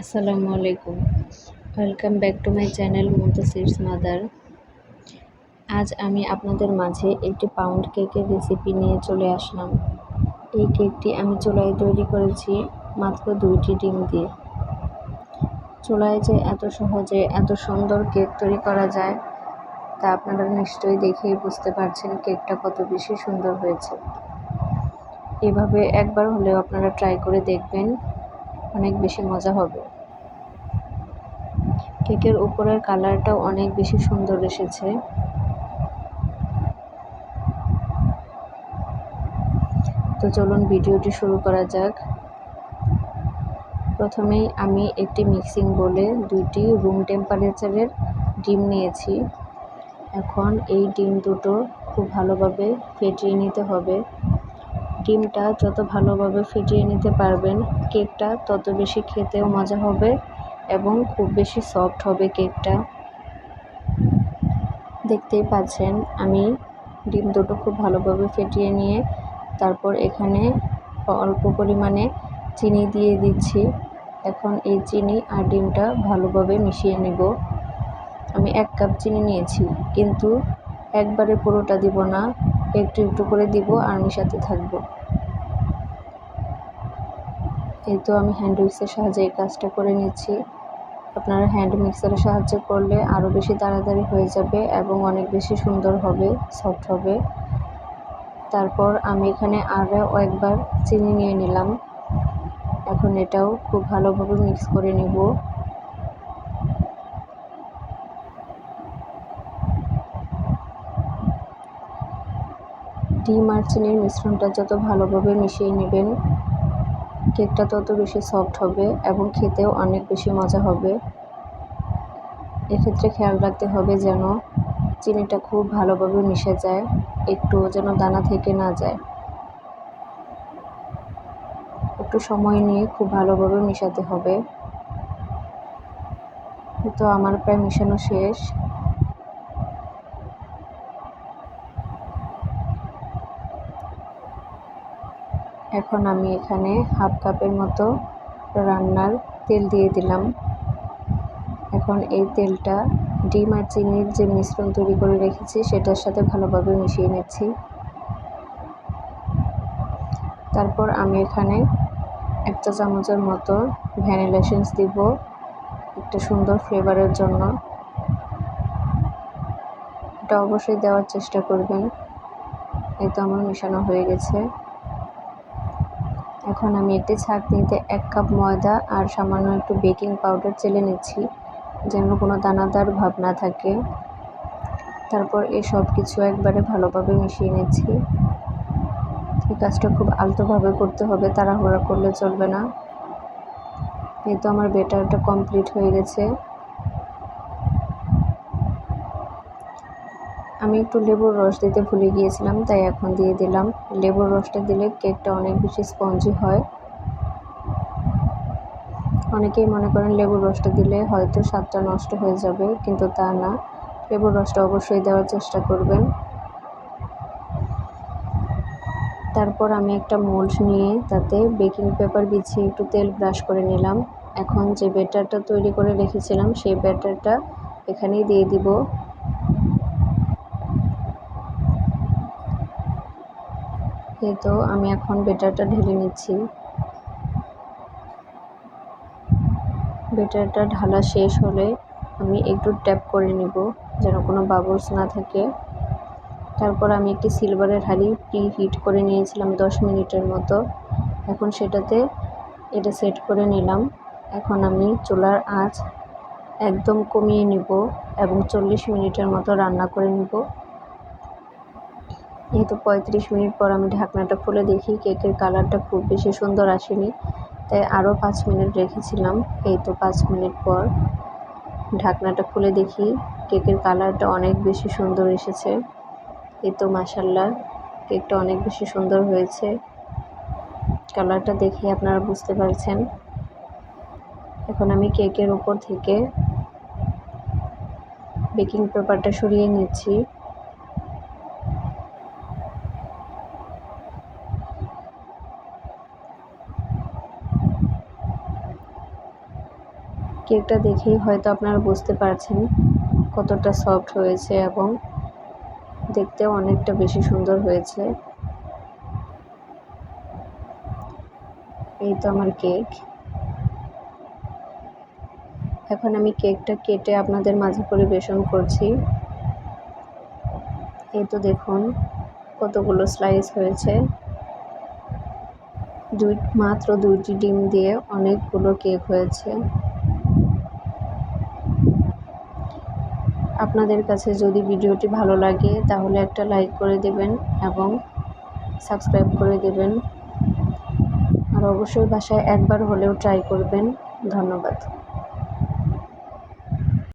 আসসালামু আলাইকুম। Welcome back to my channel Muntasir's mother. আজ আমি আপনাদের মাঝে একটি পাউন্ড কেকের রেসিপি নিয়ে চলে আসলাম। এই কেকটি আমি চুলায় তৈরি করেছি মাত্র 2টি ডিম দিয়ে। চুলায় যে এত সহজে এত সুন্দর কেক তৈরি করা যায় তা আপনারা নিশ্চয়ই দেখেই বুঝতে পারছেন কেকটা কত বেশি সুন্দর হয়েছে। এভাবে একবার হলেও আপনারা ট্রাই করে দেখবেন, অনেক বেশি মজা হবে। কেকের উপরের কালারটাও অনেক বেশি সুন্দর এসেছে। তো চলুন ভিডিওটি শুরু করা যাক। প্রথমেই আমি একটি মিক্সিং বোলে 2টি রুম টেম্পারেচারের ডিম নিয়েছি। এখন এই ডিম দুটো খুব ভালোভাবে ফেটিয়ে নিতে হবে। ডিমটা যত ভালোভাবে ফেটিয়ে নিতে পারবেন কেকটা তত বেশি খেতেও মজা হবে এবং খুব বেশি সফট হবে কেকটা। দেখতেই পাচ্ছেন আমি ডিম দুটো খুব ভালোভাবে ফেটিয়ে নিয়ে তারপর এখানে অল্প পরিমাণে চিনি দিয়ে দিচ্ছি। এখন এই চিনি আর ডিমটা ভালোভাবে মিশিয়ে নেব। আমি 1 কাপ চিনি নিয়েছি, কিন্তু একবারে পুরোটা দিব না, একটু একটু করে দিব আর মিশাতে থাকবো। এই তো আমি হ্যান্ড উইক্সের সাহায্যে এই কাজটা করে নিচ্ছি। আপনারা হ্যান্ড মিক্সারের সাহায্যে করলে আরও বেশি তাড়াতাড়ি হয়ে যাবে এবং অনেক বেশি সুন্দর হবে, সফট হবে। তারপর আমি এখানে আরও একবার চিনি নিয়ে নিলাম। এখন এটাও খুব ভালোভাবে মিক্স করে নেব। ডিম আর চিনির মিশ্রণটা যত ভালোভাবে মিশিয়ে নেবেন কেকটা তত বেশি সফট হবে এবং খেতেও অনেক বেশি মজা হবে। এক্ষেত্রে খেয়াল রাখতে হবে যেন চিনিটা খুব ভালোভাবে মিশে যায়, একটুও যেন দানা থেকে না যায়। একটু সময় নিয়ে খুব ভালোভাবে মেশাতে হবে। তো আমার প্রায় মেশানো শেষ। এখন আমি এখানে হাফ কাপের মতো রান্নার তেল দিয়ে দিলাম। এখন এই তেলটা ডিম আর চিনির যে মিশ্রণ তৈরি করে রেখেছি সেটার সাথে ভালোভাবে মিশিয়ে নিচ্ছি। তারপর আমি এখানে 1 চা চামচের মতো ভ্যানিলা এসেন্স দিব একটা সুন্দর ফ্লেভারের জন্য। এটা অবশ্যই দেওয়ার চেষ্টা করবেন। এই তো আমার মেশানো হয়ে গেছে। এখন আমি একটি ছাঁকনিতে 1 কাপ ময়দা আর সামান্য একটু বেকিং পাউডার চেলে নিচ্ছি যেন কোনো দানাদার ভাব না থাকে। তারপর এই সব কিছু একবারে ভালোভাবে মিশিয়ে নিচ্ছি। এই কাজটা খুব আলতোভাবে করতে হবে, তাড়াহুড়া করলে চলবে না। এই তো আমার ব্যাটারটা কমপ্লিট হয়ে গেছে। আমি একটু লেবুর রস দিতে ভুলে গিয়েছিলাম, তাই এখন দিয়ে দিলাম। লেবুর রসটা দিলে কেকটা অনেক বেশি স্পঞ্জি হয়। অনেকেই মনে করেন লেবুর রসটা দিলে হয়তো স্বাদটা নষ্ট হয়ে যাবে, কিন্তু তা না। লেবুর রসটা অবশ্যই দেওয়ার চেষ্টা করবেন। তারপর আমি একটা মোল্ড নিয়ে তাতে বেকিং পেপার বিছিয়ে একটু তেল ব্রাশ করে নিলাম। এখন যে ব্যাটারটা তৈরি করে রেখেছিলাম সেই ব্যাটারটা এখানেই দিয়ে দিব। এই তো আমি এখন ব্যাটারটা ঢেলে নিচ্ছি। ব্যাটারটা ঢালা শেষ হলে আমি একটু ট্যাপ করে নিব যেন কোনো বাবলস না থাকে। তারপর আমি একটি সিলভারের হাঁড়ি প্রি-হিট করে নিয়েছিলাম 10 মিনিটের মতো। এখন সেটাতে এটা সেট করে নিলাম। এখন আমি চুলার আঁচ একদম কমিয়ে নিব এবং 40 মিনিটের মতো রান্না করে নিব। এই তো 35 মিনিট পর আমি ঢাকনাটা খুলে দেখি কেকের কালারটা খুব বেশি সুন্দর আসেনি, তাই আরও 5 মিনিট রেখেছিলাম। এই তো 5 মিনিট পর ঢাকনাটা খুলে দেখি কেকের কালারটা অনেক বেশি সুন্দর এসেছে। এই তো মাশাআল্লাহ কেকটা অনেক বেশি সুন্দর হয়েছে। কালারটা দেখে আপনারা বুঝতে পারছেন। এখন আমি কেকের উপর থেকে বেকিং পেপারটা সরিয়ে নিচ্ছি। কেকটা দেখেই হয়তো আপনারা বুঝতে পারছেন কতটা সফট হয়েছে এবং দেখতেও অনেকটা বেশি সুন্দর হয়েছে। এই তো আমার কেক। এখন আমি কেকটা কেটে আপনাদের মাঝে পরিবেশন করছি। এই তো দেখুন কতগুলো স্লাইস হয়েছে। মাত্র 2টি ডিম দিয়ে অনেকগুলো কেক হয়েছে। আপনাদের কাছে যদি ভিডিওটি ভালো লাগে তাহলে একটা লাইক করে দেবেন এবং সাবস্ক্রাইব করে দেবেন। আর অবশ্যই বাসায় একবার হলেও ট্রাই করবেন। ধন্যবাদ।